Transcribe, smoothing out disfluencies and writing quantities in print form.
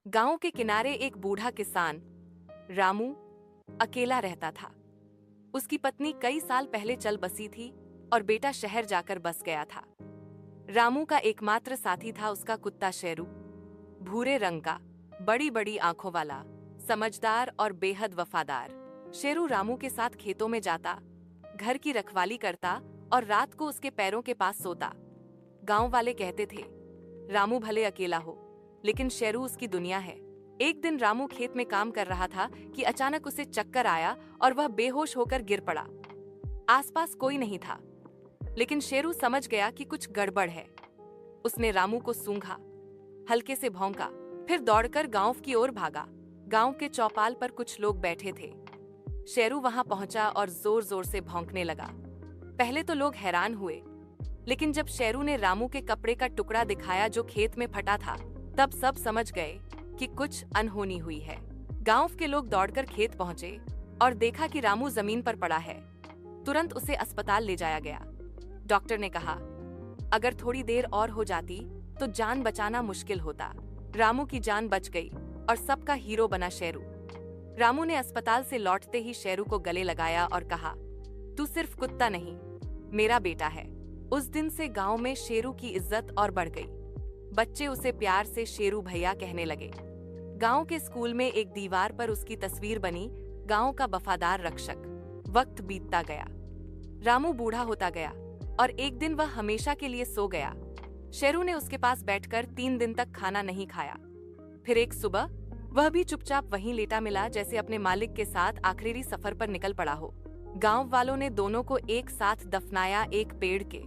गांव के किनारे एक बूढ़ा किसान रामू अकेला रहता था। उसकी पत्नी कई साल पहले चल बसी थी और बेटा शहर जाकर बस गया था। रामू का एकमात्र साथी था उसका कुत्ता शेरू, भूरे रंग का, बड़ी बड़ी आंखों वाला, समझदार और बेहद वफादार। शेरू रामू के साथ खेतों में जाता, घर की रखवाली करता और रात को उसके पैरों के पास सोता। गांव वाले कहते थे, रामू भले अकेला हो लेकिन शेरू उसकी दुनिया है। एक दिन रामू खेत में काम कर रहा था कि अचानक उसे चक्कर आया और वह बेहोश होकर गिर पड़ा। आसपास कोई नहीं था, लेकिन शेरू समझ गया कि कुछ गड़बड़ है। उसने रामू को सूंघा, हल्के से भौंका, फिर दौड़कर गांव की ओर भागा। गांव के चौपाल पर कुछ लोग बैठे थे। शेरू वहां पहुंचा और जोर जोर से भौंकने लगा। पहले तो लोग हैरान हुए, लेकिन जब शेरू ने रामू के कपड़े का टुकड़ा दिखाया जो खेत में फटा था, तब सब समझ गए कि कुछ अनहोनी हुई है। गांव के लोग दौड़कर खेत पहुंचे और देखा कि रामू जमीन पर पड़ा है। तुरंत उसे अस्पताल ले जाया गया। डॉक्टर ने कहा, अगर थोड़ी देर और हो जाती तो जान बचाना मुश्किल होता। रामू की जान बच गई और सबका हीरो बना शेरू। रामू ने अस्पताल से लौटते ही शेरू को गले लगाया और कहा, तू सिर्फ कुत्ता नहीं, मेरा बेटा है। उस दिन से गांव में शेरू की इज्जत और बढ़ गई। बच्चे उसे प्यार से शेरू भैया कहने लगे। गांव के स्कूल में एक दीवार पर उसकी तस्वीर बनी, गांव का वफादार रक्षक। वक्त बीतता गया, रामू बूढ़ा होता गया और एक दिन वह हमेशा के लिए सो गया। शेरू ने उसके पास बैठकर 3 दिन तक खाना नहीं खाया। फिर एक सुबह वह भी चुपचाप वहीं लेटा मिला, जैसे अपने मालिक के साथ आखिरी सफर पर निकल पड़ा हो। गांव वालों ने दोनों को एक साथ दफनाया, एक पेड़ के